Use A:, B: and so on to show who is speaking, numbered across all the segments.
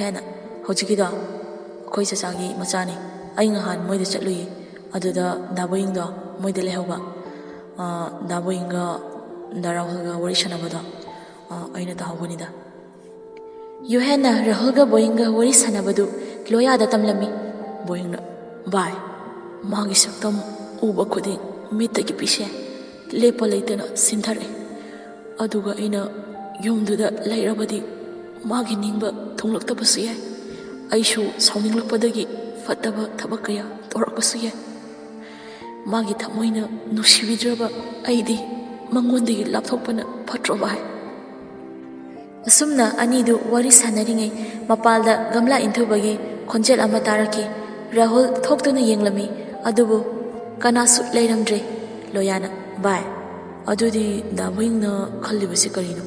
A: ꯍꯦꯟꯅ ꯍꯧꯖꯤꯛꯀꯤꯗꯣ ꯑꯩꯈꯣꯏ ꯆꯆꯥꯒꯤ ꯃꯆꯥꯅꯤ ꯑꯩ ꯉꯍꯥꯟ ꯃꯣꯏꯗ ꯆꯠꯂꯨꯏ ꯑꯗꯨꯗ ꯗꯥꯕꯣꯌꯤꯡꯗꯣ ꯃꯣꯏꯗ ꯂꯩꯍꯧꯕ ꯗꯥꯕꯣꯌꯤꯡꯒ ꯔꯥꯍꯨꯜꯒ ꯋꯥꯔꯤ ꯁꯥꯟꯅꯕꯗꯣ ꯑꯩꯅ ꯇꯥꯍꯧꯕꯅꯤꯗ ꯌꯨꯍꯦꯟꯅ ꯔꯥꯍꯨꯜꯒ ꯕꯣꯌꯤꯡꯒ ꯋꯥꯔꯤ ꯁꯥꯟꯅꯕꯗꯨ ꯂꯣꯌꯥꯗ ꯇꯝꯂꯝꯃꯤ ꯕꯣꯌꯤꯡꯅ ꯚꯥꯏ ꯃꯥꯒꯤ ꯁꯛꯇꯝ ꯎꯕ ꯈꯨꯗꯤꯡ ꯃꯤꯠꯇꯒꯤ ꯄꯤꯁꯦ ꯂꯦꯞꯄ ꯂꯩꯇꯅ ꯁꯤꯟꯊꯔꯛꯏ ꯑꯗꯨꯒ ꯑꯩꯅ ꯌꯨꯝꯗꯨꯗ ꯂꯩꯔꯕꯗꯤ ꯃꯥꯒꯤ ꯅꯤꯡꯕ ꯊꯨꯡꯂꯛꯇꯕꯁꯨ ꯌꯥꯏ ꯑꯩꯁꯨ ꯁꯥꯎꯅꯤꯡꯂꯛꯄꯗꯒꯤ ꯐꯠꯇꯕ ꯊꯕꯛ ꯀꯌꯥ ꯇꯧꯔꯛꯄꯁꯨ ꯌꯥꯏ ꯃꯥꯒꯤ ꯊꯃꯣꯏꯅ ꯅꯨꯡꯁꯤꯕꯤꯗ꯭ꯔꯕ ꯑꯩꯗꯤ ꯃꯉꯣꯟꯗꯒꯤ ꯂꯥꯞꯊꯣꯛꯄꯅ ꯐꯠꯇ꯭ꯔꯣ ꯚꯥꯏ ꯑꯁꯨꯝꯅ ꯑꯅꯤꯗꯨ ꯋꯥꯔꯤ ꯁꯥꯟꯅꯔꯤꯉꯩ ꯃꯄꯥꯜꯗ ꯒꯝꯂꯥ ꯏꯟꯊꯨꯕꯒꯤ ꯈꯣꯟꯖꯦꯜ ꯑꯃ ꯇꯥꯔꯛꯈꯤ ꯔꯥꯍꯨꯜ ꯊꯣꯛꯇꯨꯅ ꯌꯦꯡꯂꯝꯃꯤ ꯑꯗꯨꯕꯨ ꯀꯅꯥꯁꯨ ꯂꯩꯔꯝꯗ꯭ꯔꯦ ꯂꯣꯌꯥꯅ ꯚꯥꯏ ꯑꯗꯨꯗꯤ ꯗꯥꯕꯣꯌꯤꯡꯅ ꯈꯜꯂꯤꯕꯁꯤ ꯀꯔꯤꯅꯣ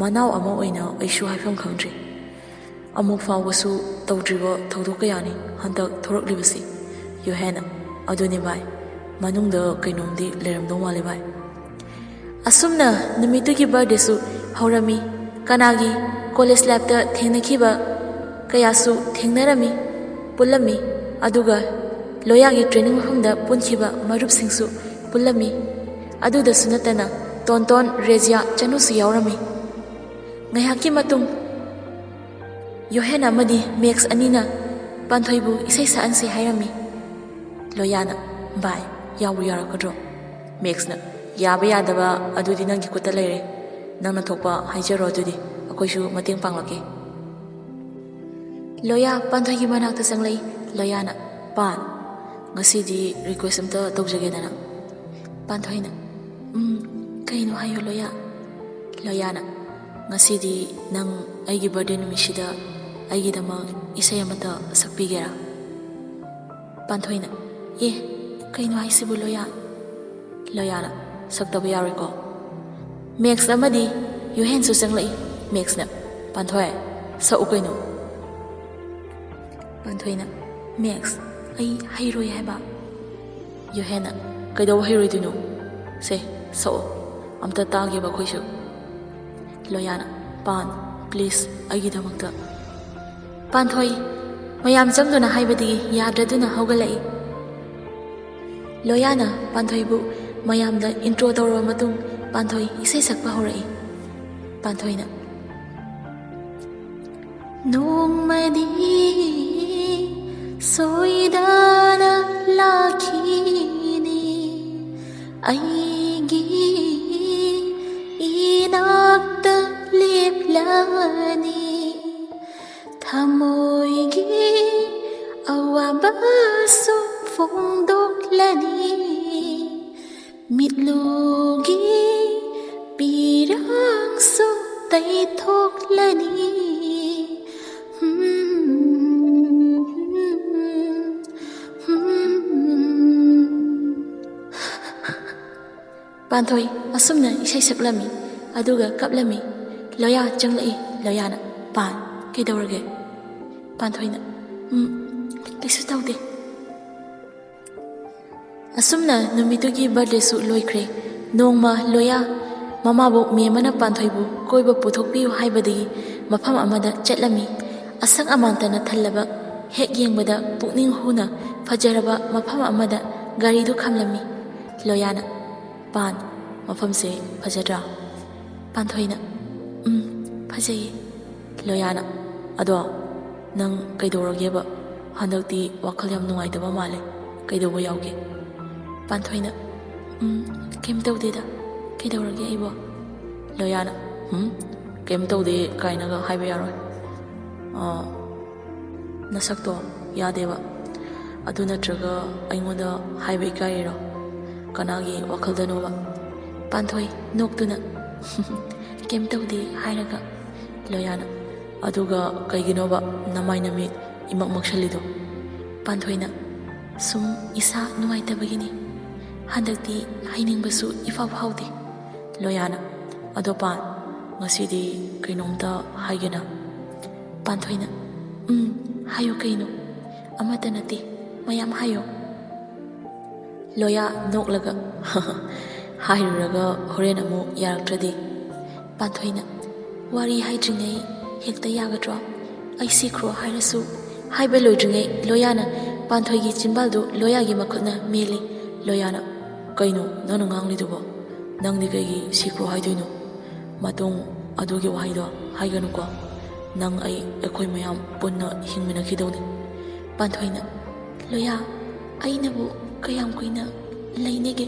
A: ꯃꯅꯥꯎ ꯑꯃ ꯑꯣꯏꯅ ꯑꯩꯁꯨ ꯍꯥꯏꯐꯝ ꯈꯪꯗ꯭ꯔꯤ ꯑꯃꯨꯛ ꯐꯥꯎꯕꯁꯨ ꯇꯧꯗ꯭ꯔꯤꯕ ꯊꯧꯗꯣꯛ ꯀꯌꯥꯅꯤ ꯍꯟꯗꯛ ꯊꯣꯔꯛꯂꯤꯕꯁꯤ ꯌꯨꯍꯦꯟꯅ ꯑꯗꯨꯅꯤ ꯚꯥꯏ ꯃꯅꯨꯡꯗ ꯀꯩꯅꯣꯝꯗꯤ ꯂꯩꯔꯝꯗꯧ ꯃꯥꯜꯂꯤ ꯚꯥꯏ ꯑꯁꯨꯝꯅ ꯅꯨꯃꯤꯠꯇꯨꯒꯤ ꯕꯥꯔꯗꯦꯁꯨ ꯍꯧꯔꯝꯃꯤ ꯀꯅꯥꯒꯤ ꯀꯣꯂꯦꯖ ꯂꯥꯏꯐꯇ ꯊꯦꯡꯅꯈꯤꯕ ꯀꯌꯥꯁꯨ ꯊꯦꯡꯅꯔꯝꯃꯤ ꯄꯨꯜꯂꯝꯃꯤ ꯑꯗꯨꯒ ꯂꯣꯌꯥꯒꯤ ꯇ꯭ꯔꯦꯅꯤꯡ ꯃꯐꯝꯗ ꯄꯨꯟꯈꯤꯕ ꯃꯔꯨꯞꯁꯤꯡꯁꯨ ꯄꯨꯜꯂꯝꯃꯤ ꯑꯗꯨꯗꯁꯨ ꯅꯠꯇꯅ ꯇꯣꯟꯇꯣꯟ ꯔꯦꯖꯤꯌꯥ ꯆꯅꯨꯁꯨ ꯌꯥꯎꯔꯝꯃꯤ ꯉꯥꯏꯍꯥꯛꯀꯤ ꯃꯇꯨꯡ ꯌꯨꯍꯦꯟ ꯑꯃꯗꯤ ꯃꯦꯛꯁ ꯑꯅꯤꯅ ꯄꯥꯟꯊꯣꯏꯕꯨ ꯏꯁꯩ ꯁꯛꯍꯟꯁꯤ ꯍꯥꯏꯔꯝꯃꯤ ꯂꯣꯌꯥꯅ ꯚꯥꯏ ꯌꯥꯎꯕ ꯌꯥꯔꯛꯀꯗ꯭ꯔꯣ ꯃꯦꯛꯁꯅ ꯌꯥꯕ ꯌꯥꯗꯕ ꯑꯗꯨꯗꯤ ꯅꯪꯒꯤ ꯈꯨꯠꯇ ꯂꯩꯔꯦ ꯅꯪꯅ ꯊꯣꯛꯄ ꯍꯥꯏꯖꯔꯣ ꯑꯗꯨꯗꯤ ꯑꯩꯈꯣꯏꯁꯨ ꯃꯇꯦꯡ ꯄꯥꯡꯂꯛꯀꯦ ꯂꯣꯌꯥ ꯄꯥꯟꯊꯣꯏꯒꯤ ꯃꯅꯥꯛꯇ ꯆꯪꯂꯛꯏ ꯂꯣꯌꯥꯅ ꯄꯥꯟ ꯉꯁꯤꯗꯤ ꯔꯤꯀ꯭ꯋꯦꯁ ꯑꯝꯇ ꯇꯧꯖꯒꯦꯗꯅ ꯄꯥꯟꯊꯣꯏꯅ ꯀꯩꯅꯣ ꯍꯥꯏꯌꯣ ꯂꯣꯌꯥ ꯂꯣꯌꯥꯅ ꯉꯁꯤꯗꯤ ꯅꯪ ꯑꯩꯒꯤ ꯕꯥꯔꯗꯦ ꯅꯨꯃꯤꯠꯁꯤꯗ ꯑꯩꯒꯤꯗꯃꯛ ꯏꯁꯩ ꯑꯃꯇ ꯁꯛꯄꯤꯒꯦꯔꯥ ꯄꯥꯟꯊꯣꯏꯅ ꯀꯩꯅꯣ ꯍꯥꯏꯁꯤꯕꯨ ꯂꯣꯌꯥ ꯂꯣꯌꯥꯅ ꯁꯛꯇꯕ ꯌꯥꯔꯣꯏꯀꯣ ꯃꯦꯛꯁ ꯑꯃꯗꯤ ꯌꯨꯍꯦꯟꯁꯨ ꯆꯪꯂꯛꯏ ꯃꯦꯛꯁꯅ ꯄꯥꯟꯊꯣꯏ ꯁꯛꯎ ꯀꯩꯅꯣ ꯄꯥꯟꯊꯣꯏꯅ ꯃꯦꯛꯁ ꯑꯩ ꯍꯩꯔꯣꯏ ꯍꯥꯏꯕ ꯌꯨꯍꯦꯟꯅ ꯀꯩꯗꯧꯕ ꯍꯩꯔꯣꯏꯗꯣꯏꯅꯣ ꯁꯦ ꯁꯛꯑꯣ ꯑꯝꯇ ꯇꯥꯒꯦꯕ ꯑꯩꯈꯣꯏꯁꯨ ꯂꯣꯌꯥꯅ ꯄꯥꯟ ꯄ꯭ꯂꯤꯖ ꯑꯩꯒꯤꯗꯃꯛꯇ ꯄꯥꯟꯊꯣꯏ ꯃꯌꯥꯝ ꯆꯪꯗꯨꯅ ꯍꯥꯏꯕꯗꯒꯤ ꯌꯥꯗ꯭ꯔꯗꯨꯅ ꯍꯧꯒꯠꯂꯛꯏ ꯂꯣꯌꯥꯅ ꯄꯥꯟꯊꯣꯏꯕꯨ ꯃꯌꯥꯝꯗ ꯏꯟꯇ꯭ꯔꯣ ꯇꯧꯔꯕ ꯃꯇꯨꯡ ꯄꯥꯟꯊꯣꯏ ꯏꯁꯩ ꯁꯛꯄ ꯍꯧꯔꯛꯏ ꯄꯥꯟꯊꯣꯏꯅ ꯅꯣꯡꯃꯗꯤ ꯁꯣꯏꯗꯅ ꯂꯥꯛꯈꯤꯅꯤ ꯑꯩꯒꯤ 이낙다 립라니 타모이기 아와바소 퐁독라니 밑로기 비랑소 따이톡라니 ꯄꯥꯟꯊꯣꯏ ꯑꯁꯨꯝꯅ ꯏꯁꯩ ꯁꯛꯂꯝꯃꯤ ꯑꯗꯨꯒ ꯀꯞꯂꯝꯃꯤ ꯂꯣꯌꯥ ꯆꯪꯂꯛꯏ ꯂꯣꯌꯥꯅ ꯄꯥꯟ ꯀꯩꯗꯧꯔꯒꯦ ꯄꯥꯟꯊꯣꯏꯅ ꯀꯩꯁꯨ ꯇꯧꯗꯦ ꯑꯁꯨꯝꯅ ꯅꯨꯃꯤꯠꯇꯨꯒꯤ ꯕꯥꯔꯗꯦꯁꯨ ꯂꯣꯏꯈ꯭ꯔꯦ ꯅꯣꯡꯃ ꯂꯣꯌꯥ ꯃꯃꯥꯕꯨ ꯃꯦꯝꯃꯅ ꯄꯥꯟꯊꯣꯏꯕꯨ ꯀꯣꯏꯕ ꯄꯨꯊꯣꯛꯄꯤꯌꯨ ꯍꯥꯏꯕꯗꯒꯤ ꯃꯐꯝ ꯑꯃꯗ ꯆꯠꯂꯝꯃꯤ ꯑꯁꯪ ꯑꯃꯥꯟꯇꯅ ꯊꯜꯂꯕ ꯍꯦꯛ ꯌꯦꯡꯕꯗ ꯄꯨꯛꯅꯤꯡ ꯍꯨꯅ ꯐꯖꯔꯕ ꯃꯐꯝ ꯑꯃꯗ ꯒꯥꯔꯤꯗꯨ ꯈꯥꯝꯂꯝꯃꯤ ꯂꯣꯌꯥꯅ ꯄꯥꯟ ꯃꯐꯝꯁꯦ ꯐꯖꯗ꯭ꯔꯥ ꯄꯥꯟꯊꯣꯏꯅ ꯐꯖꯩꯌꯦ ꯂꯣꯌꯥꯅ ꯑꯗꯣ ꯅꯪ ꯀꯩꯗꯧꯔꯒꯦꯕ ꯍꯟꯗꯛꯇꯤ ꯋꯥꯈꯜ ꯌꯥꯝ ꯅꯨꯡꯉꯥꯏꯇꯕ ꯃꯥꯜꯂꯦ ꯀꯩꯗꯧꯕ ꯌꯥꯎꯒꯦ ꯄꯥꯟꯊꯣꯏꯅ ꯀꯩꯝ ꯇꯧꯗꯦꯗ ꯀꯩꯗꯧꯔꯒꯦ ꯑꯩꯕꯣ ꯂꯣꯌꯥꯅ ꯀꯩꯝ ꯇꯧꯗꯦ ꯀꯥꯏꯅꯒ ꯍꯥꯏꯕ ꯌꯥꯔꯣꯏ ꯅꯁꯛꯇꯣ ꯌꯥꯗꯦꯕ ꯑꯗꯨ ꯅꯠꯇ꯭ꯔꯒ ꯑꯩꯉꯣꯟꯗ ꯍꯥꯏꯕ ꯏꯀꯥꯏꯔꯤꯔꯣ ꯀꯅꯥꯒꯤ ꯋꯥꯈꯜꯗꯅꯣꯕ ꯄꯥꯟꯊꯣꯏ ꯅꯣꯛꯇꯨꯅ ꯀꯩꯝ ꯇꯧꯗꯦ ꯍꯥꯏꯔꯒ ꯂꯣꯌꯥꯅ ꯑꯗꯨꯒ ꯀꯩꯒꯤꯅꯣꯕ ꯅꯃꯥꯏ ꯅꯃꯤꯠ ꯏꯃꯛ ꯃꯛꯁꯜꯂꯤꯗꯣ ꯄꯥꯟꯊꯣꯏꯅ ꯁꯨꯝ ꯏꯁꯥ ꯅꯨꯡꯉꯥꯏꯇꯕꯒꯤꯅꯤ ꯍꯟꯗꯛꯇꯤ ꯍꯩꯅꯤꯡꯕꯁꯨ ꯏꯐꯥꯎ ꯐꯥꯎꯗꯦ ꯂꯣꯌꯥꯅ ꯑꯗꯣ ꯄꯥꯟ ꯉꯁꯤꯗꯤ ꯀꯩꯅꯣꯝꯇ ꯍꯥꯏꯒꯦꯅ ꯄꯥꯟꯊꯣꯏꯅ ꯍꯥꯏꯌꯨ ꯀꯩꯅꯣ ꯑꯃꯠꯇ ꯅꯠꯇꯦ ꯃꯌꯥꯝ ꯍꯥꯏꯌꯣ ꯂꯣꯌꯥ ꯅꯣꯛꯂꯒ ꯍꯥꯏꯔꯨꯔꯒ ꯍꯣꯔꯦꯟ ꯑꯃꯨꯛ ꯌꯥꯔꯛꯇ꯭ꯔꯗꯤ ꯄꯥꯟꯊꯣꯏꯅ ꯋꯥꯔꯤ ꯍꯥꯏꯗ꯭ꯔꯤꯉꯩ ꯍꯦꯛꯇ ꯌꯥꯒꯗ꯭ꯔꯣ ꯑꯩ ꯁꯤꯈ꯭ꯔꯣ ꯍꯥꯏꯔꯁꯨ ꯍꯥꯏꯕ ꯂꯣꯏꯗ꯭ꯔꯤꯉꯩ ꯂꯣꯌꯥꯅ ꯄꯥꯟꯊꯣꯏꯒꯤ ꯆꯤꯟꯕꯥꯜꯗꯨ ꯂꯣꯌꯥꯒꯤ ꯃꯈꯨꯠꯅ ꯃꯦꯜꯂꯤ꯫ ꯂꯣꯌꯥꯅ ꯀꯩꯅꯣ ꯅꯪꯅ ꯉꯥꯡꯂꯤꯗꯨꯕꯣ? ꯅꯪꯗꯤ ꯀꯩꯒꯤ ꯁꯤꯈ꯭ꯔꯣ ꯍꯥꯏꯗꯣꯏꯅꯣ? ꯃꯇꯨꯡ ꯑꯗꯨꯒꯤ ꯋꯥꯍꯩꯗꯣ ꯍꯥꯏꯒꯅꯨꯀꯣ꯫ ꯅꯪ ꯑꯩꯈꯣꯏ ꯃꯌꯥꯝ ꯄꯨꯟꯅ ꯍꯤꯡꯃꯤꯟꯅꯈꯤꯗꯧꯅꯤ꯫ ꯄꯥꯟꯊꯣꯏꯅ ꯂꯣꯌꯥ ꯑꯩꯅꯕꯨ ꯀꯌꯥꯝ ꯀꯨꯏꯅ ꯂꯩꯅꯤꯒꯦ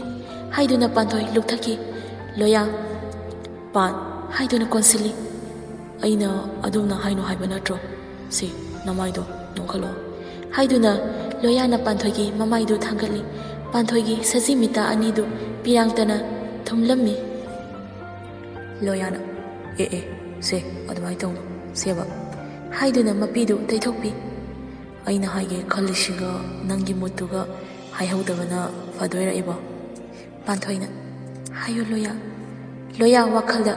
A: ꯍꯥꯏꯗꯨꯅ ꯄꯥꯟꯊꯣꯏ ꯂꯨꯛꯊꯈꯤ꯫ ꯂꯣꯌꯥ ꯄꯥꯟ ꯍꯥꯏꯗꯨꯅ ꯀꯣꯟꯁꯤꯜꯂꯤ꯫ ꯑꯩꯅ ꯑꯗꯨꯝꯅ ꯍꯥꯏꯅꯣ ꯍꯥꯏꯕ ꯅꯠꯇ꯭ꯔꯣ? ꯁꯤ ꯅꯃꯥꯏꯗꯣ ꯅꯣꯡꯈꯠꯂꯣ ꯍꯥꯏꯗꯨꯅ ꯂꯣꯌꯥꯅ ꯄꯥꯟꯊꯣꯏꯒꯤ ꯃꯃꯥꯏꯗꯨ ꯊꯥꯡꯒꯠꯂꯤ꯫ ꯄꯥꯟꯊꯣꯏꯒꯤ ꯁꯖꯤ ꯃꯤꯠꯇ ꯑꯅꯤꯗꯨ ꯄꯤꯔꯥꯡꯇꯅ ꯊꯨꯝꯂꯝꯃꯤ꯫ ꯂꯣꯌꯥꯅ ꯁꯦ ꯑꯗꯨꯃꯥꯏꯅ ꯇꯧꯅꯨ ꯁꯦꯕ ꯍꯥꯏꯗꯨꯅ ꯃꯄꯤꯗꯨ ꯇꯩꯊꯣꯛꯄꯤ꯫ ꯑꯩꯅ ꯍꯥꯏꯒꯦ ꯈꯜꯂꯤꯁꯤꯒ ꯅꯪꯒꯤ ꯃꯨꯠꯇꯨꯒ ꯍꯥꯏꯍꯧꯗꯕꯅ ꯐꯗꯣꯏꯔꯥ ꯏꯕꯣ? ꯄꯥꯟꯊꯣꯏꯅ ꯍꯥꯏꯌꯨ ꯂꯣꯌꯥ꯫ ꯂꯣꯌꯥ ꯋꯥꯈꯜꯗ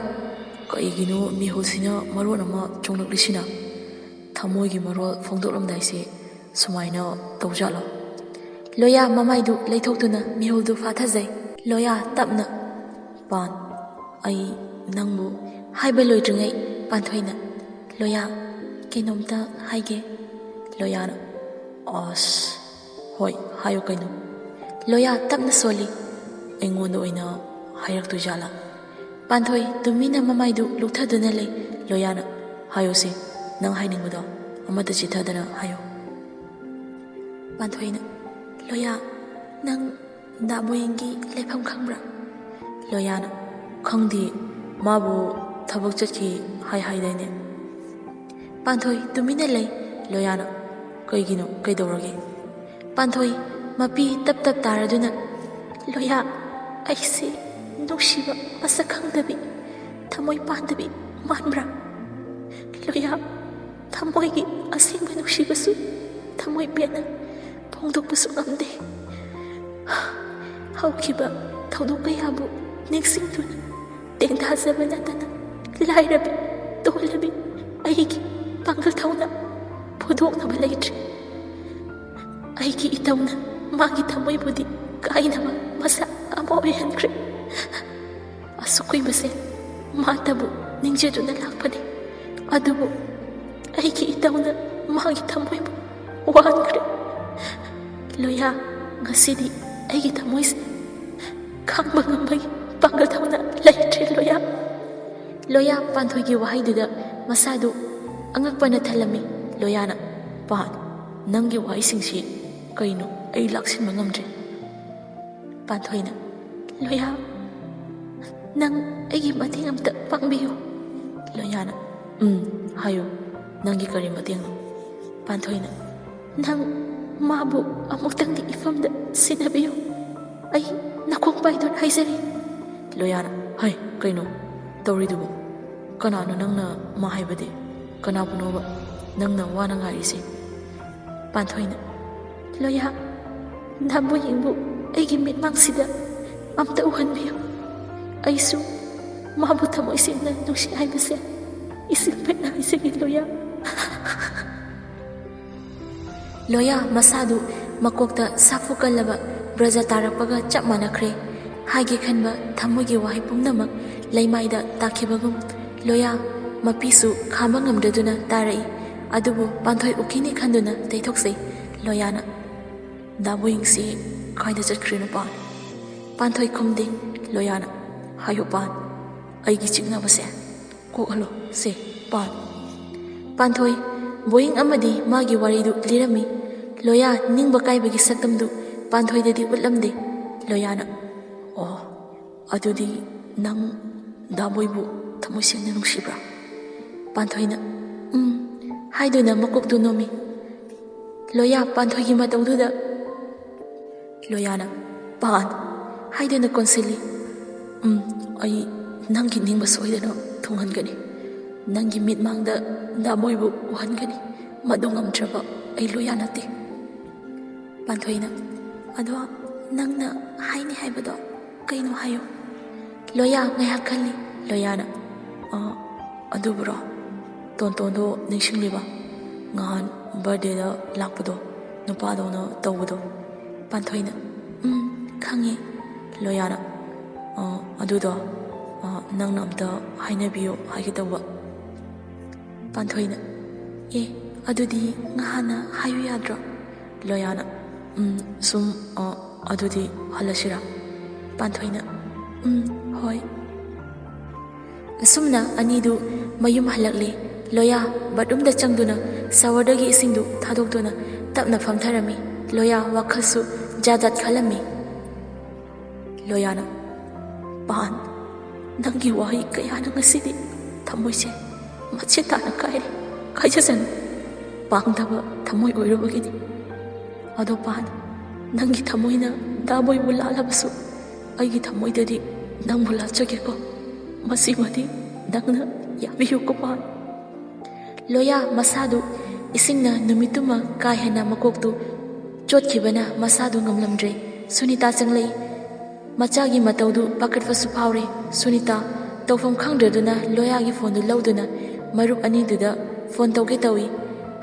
A: ꯀꯩꯒꯤꯅꯣ ꯃꯤꯍꯨꯜꯁꯤꯅ ꯃꯔꯣꯟ ꯑꯃ ꯆꯣꯡꯂꯛꯂꯤꯁꯤꯅ? ꯊꯃꯣꯏꯒꯤ ꯃꯔꯣꯜ ꯐꯣꯡꯗꯣꯛꯂꯝꯗꯥꯏꯁꯤ ꯁꯨꯃꯥꯏꯅ ꯇꯧꯖꯥꯠꯂꯣ? ꯂꯣꯌꯥ ꯃꯃꯥꯏꯗꯨ ꯂꯩꯊꯣꯛꯇꯨꯅ ꯃꯤꯍꯨꯜꯗꯨ ꯐꯥꯊꯖꯩ꯫ ꯂꯣꯌꯥ ꯇꯞꯅ ꯄꯥꯟ ꯑꯩ ꯅꯪꯕꯨ ꯍꯥꯏꯕ ꯂꯣꯏꯗ꯭ꯔꯤꯉꯩ ꯄꯥꯟꯊꯣꯏꯅ ꯂꯣꯌꯥ ꯀꯩꯅꯣꯝꯇ ꯍꯥꯏꯒꯦ꯫ ꯂꯣꯌꯥꯅ ꯑꯁ ꯍꯣꯏ ꯍꯥꯏꯌꯨ ꯀꯩꯅꯣ? ꯂꯣꯌꯥ ꯇꯞꯅ ꯁꯣꯜꯂꯤ꯫ ꯑꯩꯉꯣꯟꯗ ꯑꯣꯏꯅ ꯍꯥꯏꯔꯛꯇꯣꯏꯖꯥꯠꯂꯥ? ꯄꯥꯟꯊꯣꯏ ꯇꯨꯃꯤꯟꯅ ꯃꯃꯥꯏꯗꯨ ꯂꯨꯛꯊꯗꯨꯅ ꯂꯩ꯫ ꯂꯣꯌꯥꯅ ꯍꯥꯏꯌꯨꯁꯦ ꯅꯪ ꯍꯥꯏꯅꯤꯡꯕꯗꯣ ꯑꯃꯠꯇ ꯆꯤꯊꯗꯅ ꯍꯥꯏꯌꯨ꯫ ꯄꯥꯟꯊꯣꯏꯅ ꯂꯣꯌꯥ ꯅꯪ ꯗꯥꯕꯣꯌꯤꯡꯒꯤ ꯂꯩꯐꯝ ꯈꯪꯕ꯭ꯔꯥ? ꯂꯣꯌꯥꯅ ꯈꯪꯗꯦ ꯃꯥꯕꯨ ꯊꯕꯛ ꯆꯠꯈꯤ ꯍꯥꯏꯗꯥꯏꯅꯦ? ꯄꯥꯟꯊꯣꯏ ꯇꯨꯃꯤꯟꯅ ꯂꯩ꯫ ꯂꯣꯌꯥꯅ ꯀꯩꯒꯤꯅꯣ ꯀꯩꯗꯧꯔꯒꯦ? ꯄꯥꯟꯊꯣꯏ ꯃꯄꯤ ꯇꯞ ꯇꯞ ꯇꯥꯔꯗꯨꯅ ꯂꯣꯌꯥ ꯑꯩꯁꯦ ꯅꯨꯡꯁꯤꯕ ꯃꯁꯛ ꯈꯪꯗꯕꯤ ꯊꯃꯣꯏ ꯄꯥꯟꯗꯕꯤ ꯃꯥꯟꯕ꯭ꯔꯥ? ꯂꯣꯌꯥ ꯊꯃꯣꯏꯒꯤ ꯑꯁꯦꯡꯕ ꯅꯨꯡꯁꯤꯕꯁꯨ ꯊꯃꯣꯏ ꯄꯦꯟꯅ ꯐꯣꯡꯗꯣꯛꯄꯁꯨ ꯉꯝꯗꯦ꯫ ꯍꯧꯈꯤꯕ ꯊꯧꯗꯣꯛ ꯀꯌꯥꯕꯨ ꯅꯤꯡꯁꯤꯡꯗꯨꯅ ꯇꯦꯡꯊꯥꯖꯕ ꯅꯠꯇꯅ ꯂꯥꯏꯔꯕꯤ ꯇꯣꯜꯂꯕꯤ ꯑꯩꯒꯤ ꯄꯥꯡꯒꯜ ꯊꯧꯅ ꯐꯨꯗꯣꯛꯅꯕ ꯂꯩꯇ꯭ꯔꯦ꯫ ꯑꯩꯒꯤ ꯏꯇꯧꯅ ꯃꯥꯒꯤ ꯊꯃꯣꯏꯕꯨꯗꯤ ꯀꯥꯏꯅꯕ ꯃꯁꯛ ꯑꯃ ꯑꯣꯏꯍꯟꯈ꯭ꯔꯦ꯫ ꯑꯁꯨꯛ ꯀꯨꯏꯕꯁꯦ ꯃꯥꯇꯕꯨ ꯅꯤꯡꯖꯗꯨꯅ ꯂꯥꯛꯄꯅꯤ, ꯑꯗꯨꯕꯨ ꯑꯩꯒꯤ ꯏꯇꯧꯅ ꯃꯥꯒꯤ ꯊꯃꯣꯏꯕꯨ ꯋꯥꯟꯈ꯭ꯔꯦ꯫ ꯂꯣꯌꯥ ꯉꯁꯤꯗꯤ ꯑꯩꯒꯤ ꯊꯃꯣꯏꯁꯦ ꯈꯥꯡꯕ ꯉꯝꯕꯒꯤ ꯄꯥꯡꯒꯜ ꯊꯧꯅ ꯂꯩꯇ꯭ꯔꯦ ꯂꯣꯌꯥ꯫ ꯂꯣꯌꯥ ꯄꯥꯟꯊꯣꯏꯒꯤ ꯋꯥꯍꯩꯗꯨꯗ ꯃꯁꯥꯗꯨ ꯑꯉꯛꯄꯅ ꯊꯜꯂꯝꯃꯤ꯫ ꯂꯣꯌꯥꯅ ꯄꯥꯟ ꯅꯪꯒꯤ ꯋꯥꯍꯩꯁꯤꯡꯁꯤ ꯀꯩꯅꯣ ꯑꯩ ꯂꯥꯛꯁꯤꯟꯕ ꯉꯝꯗ꯭ꯔꯦ꯫ ꯄꯥꯟꯊꯣꯏꯅ ꯂꯣꯌꯥ ꯅꯪ ꯑꯩꯒꯤ ꯃꯇꯦꯡ ꯑꯝꯇ ꯄꯥꯡꯕꯤꯌꯨ꯫ ꯂꯣꯌꯥꯅ ꯍꯥꯏꯌꯨ ꯅꯪꯒꯤ ꯀꯔꯤ ꯃꯇꯦꯡꯅꯣ? ꯄꯥꯟꯊꯣꯏꯅ ꯅꯪ ꯃꯥꯕꯨ ꯑꯃꯨꯛꯇꯪꯗꯤ ꯏꯐꯝꯗ ꯁꯤꯟꯅꯕꯤꯌꯨ, ꯑꯩ ꯅꯈꯣꯡ ꯄꯥꯏꯗꯨꯅ ꯍꯥꯏꯖꯔꯤ꯫ ꯂꯣꯌꯥꯅ ꯍꯩ ꯀꯩꯅꯣ ꯇꯧꯔꯤꯗꯨꯕꯨ? ꯀꯅꯥꯅꯣ ꯅꯪꯅ ꯃꯥ ꯍꯥꯏꯕꯗꯤ? ꯀꯅꯥꯕꯨꯅꯣꯕ ꯅꯪꯅ ꯋꯥꯅ ꯉꯥꯏꯔꯤꯁꯦ? ꯄꯥꯟꯊꯣꯏꯅ ꯂꯣꯌꯥ ꯗꯥꯕꯣꯌꯤꯡꯕꯨ ꯑꯩꯒꯤ ꯃꯤꯠꯃꯥꯡꯁꯤꯗ ꯑꯝꯇ ꯎꯍꯟꯕꯤꯌꯨ, ꯑꯩꯁꯨ ꯃꯥꯕꯨ ꯊꯃꯣꯏ ꯁꯦꯡꯅ ꯅꯨꯡꯁꯤ ꯍꯥꯏꯕꯁꯦ ꯏꯁꯤꯡ ꯄꯦꯠꯅ ꯍꯥꯏꯖꯒꯦ ꯂꯣꯌꯥ꯫ ꯂꯣꯌꯥ ꯃꯁꯥꯗꯨ ꯃꯀꯣꯛꯇ ꯁꯥꯐꯨ ꯀꯜꯂꯕ ꯕ꯭ꯔꯖ ꯇꯥꯔꯛꯄꯒ ꯆꯞ ꯃꯥꯟꯅꯈ꯭ꯔꯦ꯫ ꯍꯥꯏꯒꯦ ꯈꯟꯕ ꯊꯃꯣꯏꯒꯤ ꯋꯥꯍꯩ ꯄꯨꯝꯅꯃꯛ ꯂꯩꯃꯥꯏꯗ ꯇꯥꯈꯤꯕꯒꯨꯝ ꯂꯣꯌꯥ ꯃꯄꯤꯁꯨ ꯈꯥꯝꯕ ꯉꯝꯗꯗꯨꯅ ꯇꯥꯔꯛꯏ꯫ ꯑꯗꯨꯕꯨ ꯄꯥꯟꯊꯣꯏ ꯎꯈꯤꯅꯤ ꯈꯟꯗꯨꯅ ꯇꯩꯊꯣꯛꯆꯩ꯫ ꯂꯣꯌꯥꯅ ꯗꯥꯕꯣꯌꯤꯡꯁꯤ ꯀꯥꯏꯗ ꯆꯠꯈ꯭ꯔꯤꯅꯣ ꯄꯥꯟ? ꯄꯥꯟꯊꯣꯏ ꯈꯨꯝꯗꯦ꯫ ꯂꯣꯌꯥꯅ ꯍꯥꯏꯌꯨ ꯄꯥꯟ ꯑꯩꯒꯤ ꯆꯤꯛꯅꯕꯁꯦ ꯀꯣꯛꯍꯜꯂꯣ ꯁꯦ ꯄꯥꯟ꯫ ꯄꯥꯟꯊꯣꯏ ꯕꯣꯌꯤꯡ ꯑꯃꯗꯤ ꯃꯥꯒꯤ ꯋꯥꯔꯤꯗꯨ ꯂꯤꯔꯝꯃꯤ꯫ ꯂꯣꯌꯥ ꯅꯤꯡꯕ ꯀꯥꯏꯕꯒꯤ ꯁꯛꯇꯝꯗꯨ ꯄꯥꯟꯊꯣꯏꯗꯗꯤ ꯎꯠꯂꯝꯗꯦ꯫ ꯂꯣꯌꯥꯅ ꯑꯣ ꯑꯗꯨꯗꯤ ꯅꯪ ꯗꯥꯕꯣꯏꯕꯨ ꯊꯃꯣꯏ ꯁꯦꯡꯅ ꯅꯨꯡꯁꯤꯕ꯭ꯔꯥ? ꯄꯥꯟꯊꯣꯏꯅ ꯍꯥꯏꯗꯨꯅ ꯃꯀꯣꯛꯇꯨ ꯅꯣꯝꯃꯤ꯫ ꯂꯣꯌꯥ ꯄꯥꯟꯊꯣꯏꯒꯤ ꯃꯇꯧꯗꯨꯗ ꯂꯣꯌꯥꯅ ꯄꯥꯟ ꯍꯥꯏꯗꯨꯅ ꯀꯣꯟꯁꯤꯜꯂꯤ꯫ ꯑꯩ ꯅꯪꯒꯤ ꯅꯤꯡꯕ ꯁꯣꯏꯗꯅ ꯊꯨꯡꯍꯟꯒꯅꯤ, ꯅꯪꯒꯤ ꯃꯤꯠꯃꯥꯡꯗ ꯗꯥꯕꯣꯏꯕꯨ ꯎꯍꯟꯒꯅꯤ, ꯃꯗꯨ ꯉꯝꯗ꯭ꯔꯕ ꯑꯩ ꯂꯣꯌꯥ ꯅꯠꯇꯦ꯫ ꯄꯥꯟꯊꯣꯏꯅ ꯑꯗꯣ ꯅꯪꯅ ꯍꯥꯏꯅꯤ ꯍꯥꯏꯕꯗꯣ ꯀꯩꯅꯣ ꯍꯥꯏꯌꯨ꯫ ꯂꯣꯌꯥ ꯉꯥꯏꯍꯥꯛ ꯈꯜꯂꯤ꯫ ꯂꯣꯌꯥꯅ ꯑꯗꯨꯕꯨꯔꯣ ꯇꯣꯟꯇꯣꯟꯗꯣ ꯅꯤꯡꯁꯤꯡꯂꯤꯕ? ꯉꯍꯥꯟ ꯕꯥꯔꯗꯦꯗ ꯂꯥꯛꯄꯗꯣ, ꯅꯨꯄꯥꯗꯧꯅ ꯇꯧꯕꯗꯣ? ꯄꯥꯟꯊꯣꯏꯅ ꯈꯪꯉꯦ꯫ ꯂꯣꯌꯥꯅ ꯑꯗꯨꯗꯣ ꯅꯪꯅ ꯑꯝꯇ ꯍꯥꯏꯅꯕꯤꯌꯨ ꯍꯥꯏꯒꯦ ꯇꯧꯕ꯫ ꯄꯥꯟꯊꯣꯏꯅ ꯑꯗꯨꯗꯤ ꯉꯍꯥꯟꯅ ꯍꯥꯏꯌꯨ ꯌꯥꯗ꯭ꯔꯣ? ꯂꯣꯌꯥꯅ ꯁꯨꯝ ꯑꯗꯨꯗꯤ ꯍꯜꯂꯁꯤꯔꯥ? ꯄꯥꯟꯊꯣꯏꯅ ꯍꯣꯏ. ꯑꯁꯨꯝꯅ ꯑꯅꯤꯗꯨ ꯃꯌꯨꯝ ꯍꯜꯂꯛꯂꯤ. ꯂꯣꯌꯥ ꯕꯥꯠꯔꯨꯝꯗ ꯆꯪꯗꯨꯅ ꯁꯥꯋꯔꯗꯒꯤ ꯏꯁꯤꯡꯗꯨ ꯊꯥꯗꯣꯛꯇꯨꯅ ꯇꯞꯅ ꯐꯝꯊꯔꯝꯃꯤ. ꯂꯣꯌꯥ ꯋꯥꯈꯜꯁꯨ ꯖꯥꯠ ꯈꯜꯂꯝꯃꯤ. ꯂꯣꯌꯥꯅ ꯄꯥꯟ, ꯅꯪꯒꯤ ꯋꯥꯍꯩ ꯀꯌꯥꯅ ꯉꯁꯤꯗꯤ ꯊꯃꯣꯏꯁꯦ ꯃꯆꯦꯠ ꯇꯥꯅ ꯀꯥꯏꯔꯦ. ꯀꯥꯏꯖꯁꯅꯨ, ꯄꯥꯡꯗꯕ ꯊꯃꯣꯏ ꯑꯣꯏꯔꯨꯕꯒꯤꯅꯤ. ꯑꯗꯣ ꯄꯥꯟ, ꯅꯪꯒꯤ ꯊꯃꯣꯏꯅ ꯗꯥꯕꯣꯏꯕꯨ ꯂꯥꯜꯂꯕꯁꯨ ꯑꯩꯒꯤ ꯊꯃꯣꯏꯗꯗꯤ ꯅꯪꯕꯨ ꯂꯥꯠꯆꯒꯦꯀꯣ. ꯃꯁꯤꯃꯗꯤ ꯅꯪꯅ ꯌꯥꯕꯤꯌꯨꯀꯣ ꯄꯥꯟ. ꯂꯣꯌꯥ ꯃꯁꯥꯗꯨ ꯏꯁꯤꯡꯅ ꯅꯨꯃꯤꯠꯇꯨꯃ ꯀꯥ ꯍꯦꯟꯅ ꯃꯀꯣꯛꯇꯨ ꯆꯣꯠꯈꯤꯕꯅ ꯃꯁꯥꯗꯨ ꯉꯝꯂꯝꯗ꯭ꯔꯦ. ꯁꯨꯅꯤꯇꯥ ꯆꯪꯂꯛꯏ. ꯃꯆꯥꯒꯤ ꯃꯇꯧꯗꯨ ꯄꯥꯈꯠꯄꯁꯨ ꯐꯥꯎꯔꯦ. ꯁꯨꯅꯤꯇꯥ ꯇꯧꯐꯝ ꯈꯪꯗ꯭ꯔꯗꯨꯅ ꯂꯣꯌꯥꯒꯤ ꯐꯣꯟꯗꯨ ꯂꯧꯗꯨꯅ ꯃꯔꯨꯞ ꯑꯅꯤꯗꯨꯗ ꯐꯣꯟ ꯇꯧꯒꯦ ꯇꯧꯏ.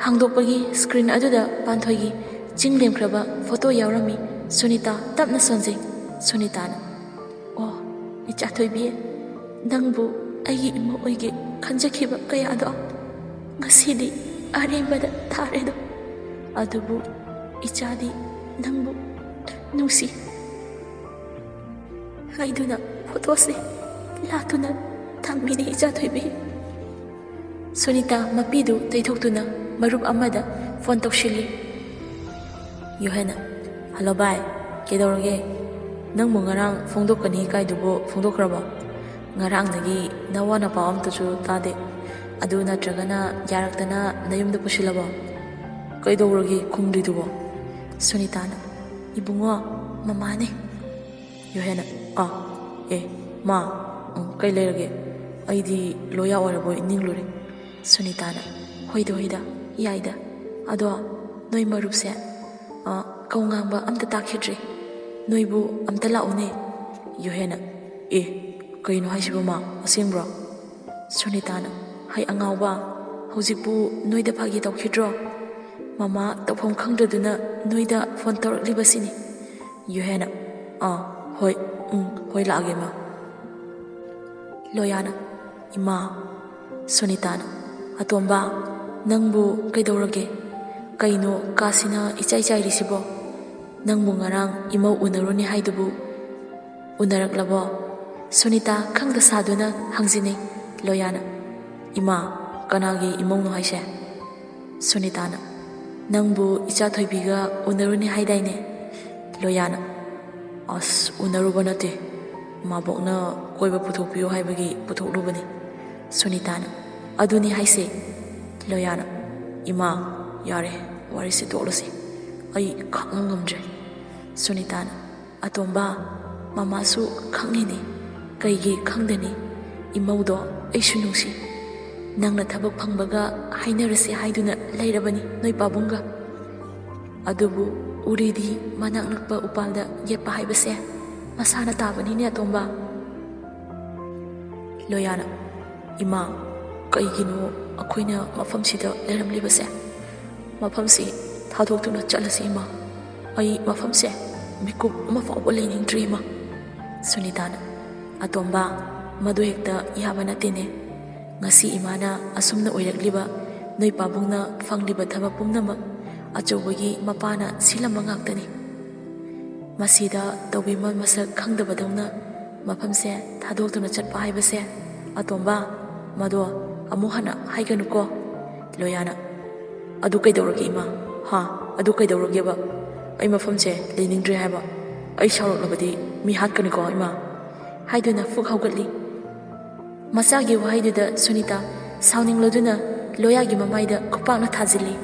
A: ꯍꯥꯡꯗꯣꯛꯄꯒꯤ ꯁ꯭ꯀ꯭ꯔꯤꯟ ꯑꯗꯨꯗ ꯄꯥꯟꯊꯣꯏꯒꯤ ꯆꯤꯡ ꯂꯦꯝꯈ꯭ꯔꯕ ꯐꯣꯇꯣ ꯌꯥꯎꯔꯝꯃꯤ. ꯁꯨꯅꯤꯇꯥ ꯇꯞꯅ ꯁꯣꯟꯖꯩ. ꯁꯨꯅꯤꯇꯥꯅ ꯑꯣ ꯏꯆꯥꯊꯣꯏꯕꯤ, ꯅꯪꯕꯨ ꯑꯩꯒꯤ ꯏꯃꯧ ꯑꯣꯏꯒꯦ ꯈꯟꯖꯈꯤꯕ ꯀꯌꯥꯗꯣ ꯉꯁꯤꯗꯤ ꯑꯔꯦꯝꯕꯗ ꯊꯥꯔꯦꯗꯣ. ꯑꯗꯨꯕꯨ ꯏꯆꯥꯗꯤ ꯅꯪꯕꯨ ꯅꯨꯡꯁꯤ ꯍꯥꯏꯗꯨꯅ ꯐꯣꯇꯣꯁꯦ ꯂꯥꯠꯇꯨꯅ ꯊꯝꯃꯤꯅꯤ ꯏꯆꯥꯊꯣꯏꯕꯤ. ꯁꯨꯅꯤꯇꯥ ꯃꯄꯤꯗꯨ ꯇꯩꯊꯣꯛꯇꯨꯅ ꯃꯔꯨꯞ ꯑꯃꯗ ꯐꯣꯟ ꯇꯧꯁꯤꯜꯂꯤ. ꯌꯣꯍꯦꯟꯅ ꯍꯜꯂꯣ ꯚꯥꯏ, ꯀꯩꯗꯧꯔꯒꯦ? ꯅꯪꯕꯨ ꯉꯔꯥꯡ ꯐꯣꯡꯗꯣꯛꯀꯅꯤ ꯀꯥꯏꯗꯨꯕꯨ ꯐꯣꯡꯗꯣꯛꯈ꯭ꯔꯕꯣ? ꯉꯔꯥꯡꯗꯒꯤ ꯅꯋꯥ ꯅꯄꯥꯎ ꯑꯝꯇꯁꯨ ꯇꯥꯗꯦ. ꯑꯗꯨ ꯅꯠꯇ꯭ꯔꯒꯅ ꯌꯥꯔꯛꯇꯅ ꯅꯌꯨꯝꯗ ꯄꯨꯁꯤꯜꯂꯕꯣ? ꯀꯩꯗꯧꯔꯒꯦ ꯈꯨꯝꯗ꯭ꯔꯤꯗꯨꯕꯣ? ꯁꯨꯅꯤꯇꯥꯅ ꯏꯕꯨꯡꯉꯣ, ꯃꯃꯥꯅꯦ. ꯌꯣꯍꯦꯟꯅ ꯃꯥ, ꯀꯩ ꯂꯩꯔꯒꯦ? ꯑꯩꯗꯤ ꯂꯣꯌꯥ ꯑꯣꯏꯔꯕꯣꯏ ꯅꯤꯡꯂꯨꯔꯦ. ꯁꯨꯅꯤꯇꯥꯅ ꯍꯣꯏꯗ ꯌꯥꯏꯗ. ꯑꯗꯣ ꯅꯣꯏ ꯃꯔꯨꯞꯁꯦ ꯀꯧ ꯉꯥꯡꯕ ꯑꯝꯇ ꯇꯥꯈꯤꯗ꯭ꯔꯦ. ꯅꯣꯏꯕꯨ ꯑꯝꯇ ꯂꯥꯛꯎꯅꯦ. ꯌꯣꯍꯦꯟꯅ ꯀꯩꯅꯣ ꯍꯥꯏꯁꯤꯕꯨ ꯃꯥ, ꯑꯁꯦꯡꯕ꯭ꯔꯣ? ꯁꯨꯅꯤꯇꯥꯅ ꯍꯩ ꯑꯉꯥꯎꯕ, ꯍꯧꯖꯤꯛꯄꯨ ꯅꯣꯏꯗ ꯐꯥꯒꯤ ꯇꯧꯈꯤꯗ꯭ꯔꯣ? ꯃꯃꯥ ꯇꯧꯐꯝ ꯈꯪꯗ꯭ꯔꯗꯨꯅ ꯅꯣꯏꯗ ꯐꯣꯟ ꯇꯧꯔꯛꯂꯤꯕꯁꯤꯅꯤ. ꯌꯣꯍꯦꯟꯅ ꯍꯣꯏ ꯂꯥꯛꯑꯒꯦ ꯃꯥ. ꯂꯣꯌꯥꯅ ꯏꯃꯥ. ꯁꯨꯅꯤꯇꯥꯅ ꯑꯇꯣꯝꯕ, ꯅꯪꯕꯨ ꯀꯩꯗꯧꯔꯒꯦ? ꯀꯩꯅꯣ ꯀꯥꯁꯤꯅ ꯏꯆꯥꯏ ꯆꯥꯏꯔꯤꯁꯤꯕꯣ? ꯅꯪꯕꯨ ꯉꯔꯥꯡ ꯏꯃꯧ ꯎꯅꯔꯨꯅꯤ ꯍꯥꯏꯗꯨꯕꯨ ꯎꯅꯔꯛꯂꯕꯣ? ꯁꯨꯅꯤꯇꯥ ꯈꯪꯗ ꯁꯥꯗꯨꯅ ꯍꯪꯖꯤꯟꯅꯩ. ꯂꯣꯌꯥꯅ ꯏꯃꯥ, ꯀꯅꯥꯒꯤ ꯏꯃꯧꯅꯣ ꯍꯥꯏꯁꯦ? ꯁꯨꯅꯤꯇꯥꯅ ꯅꯪꯕꯨ ꯏꯆꯥꯊꯣꯏꯕꯤꯒ ꯎꯅꯔꯨꯅꯤ ꯍꯥꯏꯗꯥꯏꯅꯦ. ꯂꯣꯌꯥꯅ ꯑꯁ, ꯎꯅꯔꯨꯕ ꯅꯠꯇꯦ. ꯃꯥꯕꯣꯛꯅ ꯀꯣꯏꯕ ꯄꯨꯊꯣꯛꯄꯤꯌꯨ ꯍꯥꯏꯕꯒꯤ ꯄꯨꯊꯣꯛꯂꯨꯕꯅꯤ. ꯁꯨꯅꯤꯇꯥꯅ ꯑꯗꯨꯅꯤ ꯍꯥꯏꯁꯦ. ꯂꯣꯌꯥꯅ ꯏꯃꯥ, ꯌꯥꯔꯦ, ꯋꯥꯔꯤꯁꯤ ꯇꯣꯛꯂꯁꯤ. ꯑꯩ ꯈꯥꯡꯕ ꯉꯝꯗ꯭ꯔꯦ. ꯁꯨꯅꯤꯇꯥꯅ ꯑꯇꯣꯝꯕ, ꯃꯃꯥꯁꯨ ꯈꯪꯉꯤꯅꯤ. ꯀꯩꯒꯤ ꯈꯪꯗꯅꯤ? ꯏꯃꯧꯗꯣ ꯑꯩꯁꯨ ꯅꯨꯡꯁꯤ. ꯅꯪꯅ ꯊꯕꯛ ꯐꯪꯕꯒ ꯍꯥꯏꯅꯔꯁꯤ ꯍꯥꯏꯗꯨꯅ ꯂꯩꯔꯕꯅꯤ ꯅꯣꯏ ꯄꯥꯕꯨꯡꯒ. ꯑꯗꯨꯕꯨ ꯎꯔꯤꯗꯤ ꯃꯅꯥꯛ ꯅꯛꯄ ꯎꯄꯥꯜꯗ ꯌꯦꯠꯄ ꯍꯥꯏꯕꯁꯦ ꯃꯁꯥꯅ ꯇꯥꯕꯅꯤꯅꯦ ꯑꯇꯣꯝꯕ. ꯂꯣꯌꯥꯅ ꯏꯃꯥ, ꯀꯩꯒꯤꯅꯣ ꯑꯩꯈꯣꯏꯅ ꯃꯐꯝꯁꯤꯗ ꯂꯩꯔꯝꯂꯤꯕꯁꯦ? ꯃꯐꯝꯁꯤ ꯊꯥꯗꯣꯛꯇꯨꯅ ꯆꯠꯂꯁꯤ ꯏꯃꯥ. ꯑꯩ ꯃꯐꯝꯁꯦ ꯃꯤꯀꯨꯞ ꯑꯃ ꯐꯥꯎꯕ ꯂꯩꯅꯤꯡꯗ꯭ꯔꯤ ꯏꯃꯥ. ꯁꯨꯅꯤꯇꯥꯅ ꯑꯇꯣꯝꯕ, ꯃꯗꯨ ꯍꯦꯛꯇ ꯌꯥꯕ ꯅꯠꯇꯦꯅꯦ. ꯉꯁꯤ ꯏꯃꯥꯅ ꯑꯁꯨꯝꯅ ꯑꯣꯏꯔꯛꯂꯤꯕ, ꯅꯣꯏ ꯄꯥꯕꯨꯡꯅ ꯐꯪꯂꯤꯕ ꯊꯕꯛ ꯄꯨꯝꯅꯃꯛ ꯑꯆꯧꯕꯒꯤ ꯃꯄꯥꯅ ꯁꯤꯜꯂꯝꯕ ꯉꯥꯛꯇꯅꯤ. ꯃꯁꯤꯗ ꯇꯧꯕꯤꯃꯜ ꯃꯁꯛ ꯈꯪꯗꯕꯗꯧꯅ ꯃꯐꯝꯁꯦ ꯊꯥꯗꯣꯛꯇꯨꯅ ꯆꯠꯄ ꯍꯥꯏꯕꯁꯦ ꯑꯇꯣꯝꯕ, ꯃꯗꯣ ꯑꯃꯨꯛ ꯍꯟꯅ ꯍꯥꯏꯒꯅꯨꯀꯣ. ꯂꯣꯌꯥꯅ ꯑꯗꯨ ꯀꯩꯗꯧꯔꯒꯦ ꯏꯃꯥ? ꯑꯗꯨ ꯀꯩꯗꯧꯔꯒꯦꯕ? ꯑꯩ ꯃꯐꯝꯁꯦ ꯂꯩꯅꯤꯡꯗ꯭ꯔꯦ ꯍꯥꯏꯕ. ꯑꯩ ꯁꯥꯎꯔꯛꯂꯕꯗꯤ ꯃꯤ ꯍꯥꯠꯀꯅꯤꯀꯣ ꯏꯃꯥ. ꯍꯥꯏꯗꯨꯅ ꯐꯨꯛ ꯍꯧꯒꯠꯂꯤ. ꯃꯆꯥꯒꯤ ꯋꯥꯍꯩꯗꯨꯗ ꯁꯨꯅꯤꯇꯥ ꯁꯥꯎꯅꯤꯡꯂꯗꯨꯅ ꯂꯣꯌꯥꯒꯤ ꯃꯃꯥꯏꯗ ꯈꯨꯄꯥꯛꯅ ꯊꯥꯖꯤꯜꯂꯤ.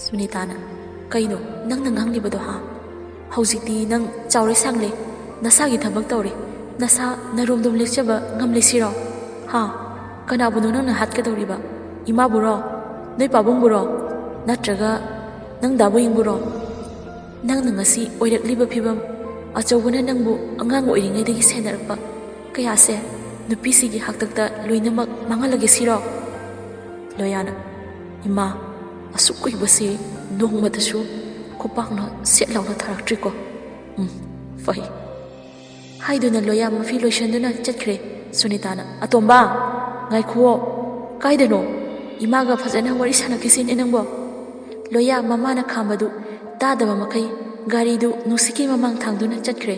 A: ꯁꯨꯅꯤꯇꯥꯅ ꯀꯩꯅꯣ ꯅꯪꯅ ꯉꯥꯡꯂꯤꯕꯗꯣ? ꯍꯧꯖꯤꯛꯇꯤ ꯅꯪ ꯆꯥꯎꯔꯦ ꯁꯥꯡꯂꯦ, ꯅꯁꯥꯒꯤ ꯊꯕꯛ ꯇꯧꯔꯦ, ꯅꯁꯥ ꯅꯔꯣꯝꯗꯣꯝ ꯂꯦꯞꯆꯕ ꯉꯝꯂꯤꯁꯤꯔꯣ? ꯀꯅꯥꯕꯨꯅꯣ ꯅꯪꯅ ꯍꯥꯠꯀꯗꯧꯔꯤꯕ? ꯏꯃꯥꯕꯨꯔꯣ? ꯅꯣꯏ ꯄꯥꯕꯨꯡꯕꯨꯔꯣ? ꯅꯠꯇ꯭ꯔꯒ ꯅꯪ ꯗꯥꯕꯨꯌꯤꯡꯕꯨꯔꯣ? ꯅꯪꯅ ꯉꯁꯤ ꯑꯣꯏꯔꯛꯂꯤꯕ ꯐꯤꯕꯝ, ꯑꯆꯧꯕꯅ ꯅꯪꯕꯨ ꯑꯉꯥꯡ ꯑꯣꯏꯔꯤꯉꯩꯗꯒꯤ ꯁꯦꯟꯅꯔꯛꯄ ꯀꯌꯥꯁꯦ ꯅꯨꯄꯤꯁꯤꯒꯤ ꯍꯥꯛꯇꯛꯇ ꯂꯣꯏꯅꯃꯛ ꯃꯥꯡꯍꯜꯂꯒꯦ ꯁꯤꯔꯣ? ꯂꯣꯌꯥꯅ ꯏꯃꯥ, ꯑꯁꯨꯛ ꯀꯨꯏꯕꯁꯤ ꯅꯣꯡꯃꯗꯁꯨ ꯈꯨꯄꯥꯛꯅ ꯁꯦꯠ ꯂꯥꯎꯅ ꯊꯥꯔꯛꯇ꯭ꯔꯤꯀꯣ. ꯐꯩ ꯍꯥꯏꯗꯨꯅ ꯂꯣꯌꯥ ꯃꯐꯤ ꯂꯣꯏꯁꯟꯗꯨꯅ ꯆꯠꯈ꯭ꯔꯦ. ꯁꯨꯅꯤꯇꯥꯅ ꯑꯇꯣꯝꯕ, ꯉꯥꯏꯈꯨꯋꯣ. ꯀꯥꯏꯗꯅꯣ? imaga fazana wari sanakisine nangbo. Loya mamana khambadu tadaba makai gari du nusiki mamang thangduna chatkre.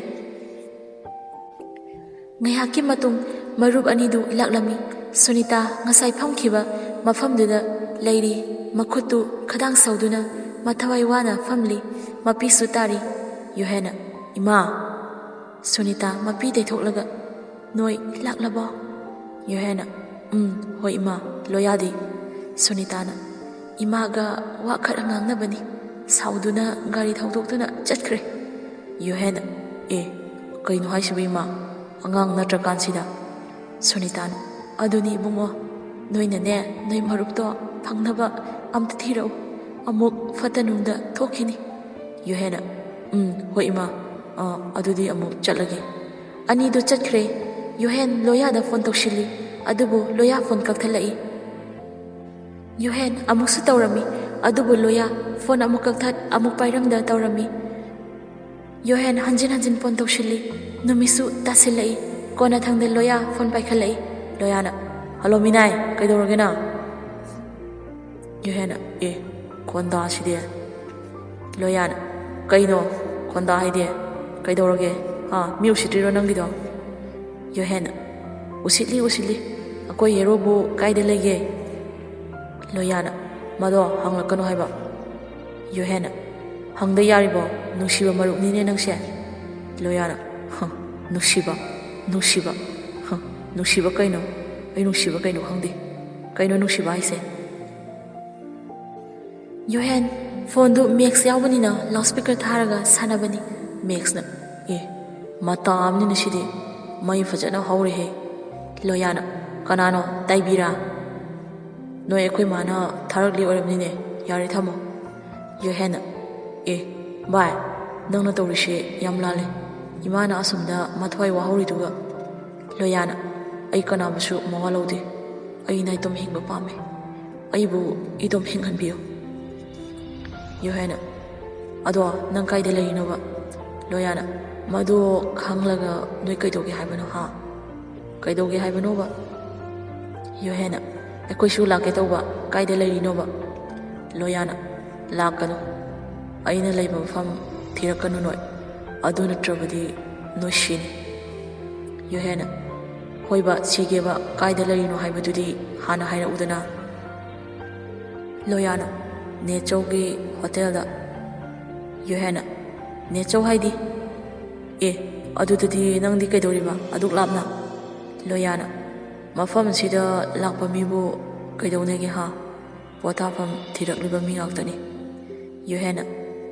A: Ngayaki matung marub anidu laklami. Sunita ngasai phamkhiba mafamduda leiri makhutu khadang sauduna mathawai wana famli mapisu tari. Yohana ima. Sunita mapi thaithoklaga noi laklabo. Yohana hoi ima loyadi. Sunitana imaga wa khara ngangnabani sauduna gari thaudoktuna chatkre. Yohana kaino haisibu ima angang natrakansida. Sunitana aduni bungo noinane noi marupto phangnaba amta thirau amuk fatanunda thokini. Yohana hoi ima adudi amuk chatlage. Ani do chatkre. Yohan loya da phone tokshili adubu loya phone kakthalai. Yohan amuksu tawrami adubu loya phone amuk kakthat amuk pairangda tawrami. Yohan hanjin phone tokshili numisu tasilai kona thangde loya phone paikhalai. Loyana hello minai kaidoragena. Yohana konda aside. Loyana kaino konda haide kaidorage mi usitiro nangido. Yohana usili akoi yerobu kaide lege. Loyana mado hanglakano haiba. Yohana hangda yaribo nushiba marupnine nangse. Loyana nushiba nushiba kaino ai nushiba kaino hangde kaino nushiba haise. Yohan phone du Max yawbanina loudspeaker tharaga sanabani. Max na mata amni nashidi mai fajana haure he. Loyana kanano taibira noi ekoi mana tharagli oramnine yari thamo. Yohana bye nangna tawrishi yamlale imana asumda mathwai wahauri duga. Loyana ai kanabasu mawalaude ai nai tom hingba pame aibu idom hinghanbiyo. Yohana ado nang kaida leinoba. Loyana mado khanglaga noi kaidoge haibano ha kaidoge haibano ba. Yohana ekoi su lake tawba kaida leinoba. Loyana lakano aina leiba mafam thirakano noi adu natrabadi noi shini. Yohana hoiba sigeba kaida leino haibadudi hana haira udana. Loyana Nechogi hotel da. Yohana Necho haidi adudadi nangdi kaidoriba aduk lapna. Loyana mafam sida lakpa mibu kaidawnege ha potafam thirakliba mi ngaktani. Yohana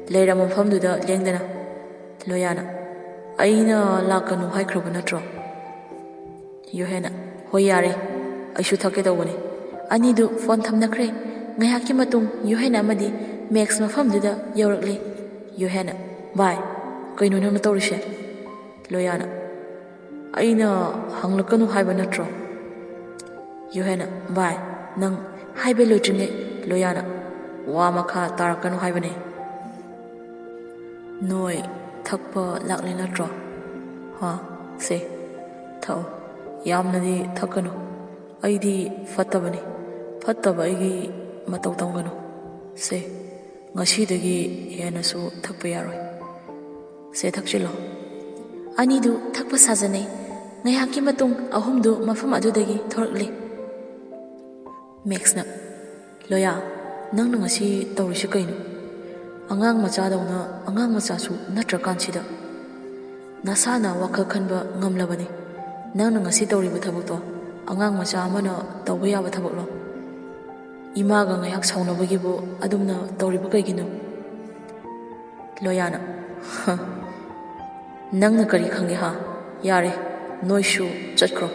A: leira mafamduda lengdana. Loyana aina lakanu haikraba natro. Yohana hoi yare aishu thake tawbani. Anidu phone thamnakre. Ngayaki matung Yohana amadi Max mafamduda yaurakle. Yohana bye kaino nangna tawrishe. Loyana aina hanglakanu haiba natro. Yohana bye nang haibe loitringe. Loyana wa makha tarakanu haibane. Noi thakpa lakle natro. Se thao yamnadi thakanu aidi fattabani fattaba aigi matau tamganu. Se ngasidagi henasu thakpa yaroi. Se thakchilo. Anidu thakpa sajane. Ngayaki matung ahumdu mafam adudagi thorakle. Max na Loya nang ngasi tawrishi kaino angang macha dawna angang macha su natrakansida nasana wakhal khanba ngamlabani. Nang ngasi tawriba thabakto angang macha amana tawba yaba thabaklo. Imaga ngayak saunabagibu adumna tawriba kaigino. Loyana nangna kari khange ha yare noishu chatkro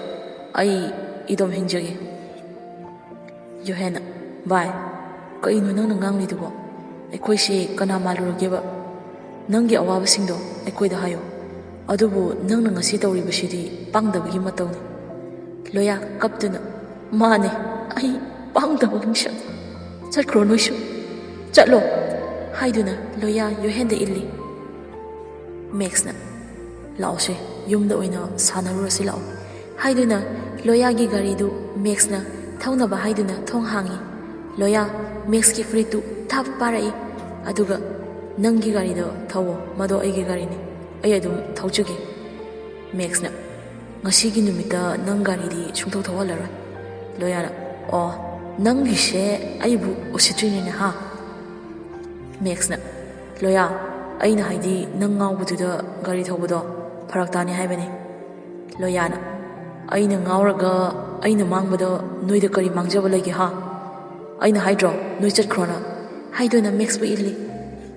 A: ai idom hingjage. Yohana bye kaino nangna nganglidubo aikoi si kana malurugeba. Nangi awabasingdo aikoida hayo adubu nangna ngasi tawribasidi pangdabagi matawni. Loya kaptuna mane ai pangdabagi chatkro noishu chatlo haiduna Loya Yohanda illi. Max na laose yumda oina sanarurasi lao haiduna Loyagi garidu Max na thaunaba haiduna thong hangi ꯂꯣꯌꯥ ꯃꯦꯛꯁꯀꯤ ꯐꯨꯔꯤꯠꯇꯨ ꯊꯥꯞ ꯄꯥꯔꯛꯏ ꯑꯗꯨꯒ ꯅꯪꯒꯤ ꯒꯥꯔꯤꯗꯣ ꯊꯧꯋꯣ ꯃꯗꯣ ꯑꯩꯒꯤ ꯒꯥꯔꯤꯅꯤ ꯑꯩ ꯑꯗꯨꯝ ꯊꯧꯖꯒꯦ ꯃꯦꯛꯁꯅ ꯉꯁꯤꯒꯤ ꯅꯨꯃꯤꯠꯇ ꯅꯪ ꯒꯥꯔꯤꯗꯤ ꯁꯨꯡꯊꯧ ꯊꯧꯍꯜꯂꯔꯣꯏ ꯂꯣꯌꯥꯅ ꯑꯣ ꯅꯪꯒꯤꯁꯦ ꯑꯩꯕꯨ ꯎꯁꯤꯠꯇ꯭ꯔꯤꯅꯤꯅꯦ ꯍꯥ ꯃꯦꯛꯁꯅ ꯂꯣꯌꯥ ꯑꯩꯅ ꯍꯥꯏꯗꯤ ꯅꯪ ꯉꯥꯎꯕꯗꯨꯗ ꯒꯥꯔꯤ ꯊꯧꯕꯗꯣ ꯐꯔꯛ ꯇꯥꯅꯤ ꯍꯥꯏꯕꯅꯤ ꯂꯣꯌꯥꯅ ꯑꯩꯅ ꯉꯥꯎꯔꯒ ꯑꯩꯅ ꯃꯥꯡꯕꯗ ꯅꯣꯏꯗ ꯀꯔꯤ ꯃꯥꯡꯖꯕ ꯂꯩꯒꯦ ꯍꯥ ꯑꯩꯅ ꯍꯥꯏꯗ꯭ꯔꯣ ꯅꯣꯏ ꯆꯠꯈ꯭ꯔꯣꯅ ꯍꯥꯏꯗꯨꯅ ꯃꯦꯛꯁꯄꯨ ꯏꯜꯂꯤ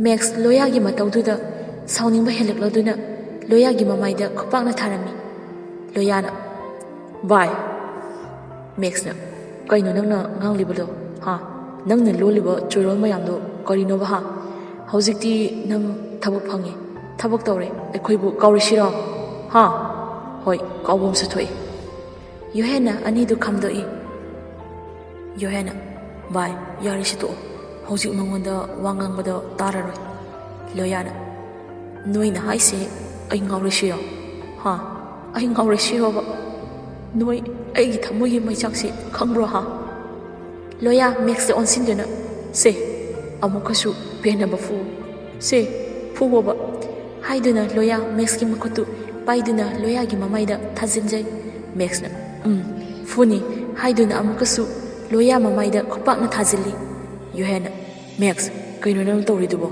A: ꯃꯦꯛꯁ ꯂꯣꯌꯥꯒꯤ ꯃꯇꯧꯗꯨꯗ ꯁꯥꯎꯅꯤꯡꯕ ꯍꯦꯜꯂꯛꯂꯗꯨꯅ ꯂꯣꯌꯥꯒꯤ ꯃꯃꯥꯏꯗ ꯈꯨꯄꯥꯛꯅ ꯊꯥꯔꯝꯃꯤ ꯂꯣꯌꯥꯅ ꯚꯥꯏ ꯃꯦꯛꯁꯅ ꯀꯩꯅꯣ ꯅꯪꯅ ꯉꯥꯡꯂꯤꯕꯗꯣ ꯍꯥ ꯅꯪꯅ ꯂꯣꯜꯂꯤꯕ ꯆꯣꯏꯔꯣꯜ ꯃꯌꯥꯝꯗꯣ ꯀꯔꯤꯅꯣꯕ ꯍꯥ ꯍꯧꯖꯤꯛꯇꯤ ꯅꯪ ꯊꯕꯛ ꯐꯪꯉꯦ ꯊꯕꯛ ꯇꯧꯔꯦ ꯑꯩꯈꯣꯏꯕꯨ ꯀꯥꯎꯔꯤꯁꯤꯔꯣ ꯍꯥ ꯍꯣꯏ ꯀꯥꯎꯕꯝꯁꯨ ꯊꯣꯛꯏ ꯌꯣꯍꯦꯟꯅ ꯑꯅꯤꯗꯨ ꯈꯥꯝꯗꯣꯛꯏ ꯌꯣꯍꯦꯟꯅ ꯚꯥꯏ ꯌꯥꯔꯤꯁꯤ ꯇꯣꯛꯑꯣ ꯍꯧꯖꯤꯛ ꯃꯉꯣꯟꯗ ꯋꯥ ꯉꯥꯡꯕꯗ ꯇꯥꯔꯔꯣꯏ ꯂꯣꯌꯥꯅ ꯅꯣꯏꯅ ꯍꯥꯏꯁꯦ ꯑꯩ ꯉꯥꯎꯔꯤꯁꯤꯔꯣ ꯍꯥ ꯑꯩ ꯉꯥꯎꯔꯤꯁꯤꯔꯣꯕ ꯅꯣꯏ ꯑꯩꯒꯤ ꯊꯃꯣꯏꯒꯤ ꯃꯩꯆꯥꯛꯁꯤ ꯈꯪꯕ꯭ꯔꯣ ꯍꯥ ꯂꯣꯌꯥ ꯃꯦꯛꯁꯇ ꯑꯣꯟꯁꯤꯟꯗꯨꯅ ꯁꯦ ꯑꯃꯨꯛꯀꯁꯨ ꯄꯦꯟꯅꯕ ꯐꯨ ꯁꯦ ꯐꯨꯋꯣꯕ ꯍꯥꯏꯗꯨꯅ ꯂꯣꯌꯥ ꯃꯦꯛꯁꯀꯤ ꯃꯈꯨꯠꯇꯨ ꯄꯥꯏꯗꯨꯅ ꯂꯣꯌꯥꯒꯤ ꯃꯃꯥꯏꯗ ꯊꯥꯖꯤꯟꯖꯩ ꯃꯦꯛꯁꯅ ꯐꯨꯅꯤ ꯍꯥꯏꯗꯨꯅ ꯑꯃꯨꯛꯀꯁꯨ ꯂꯣꯌꯥ ꯃꯃꯥꯏꯗ ꯈꯨꯄꯥꯛꯅ ꯊꯥꯖꯤꯜꯂꯤ ꯌꯣꯍꯦꯟꯅ ꯃꯦꯛꯁ ꯀꯩꯅꯣ ꯅꯪ ꯇꯧꯔꯤꯗꯨꯕꯣ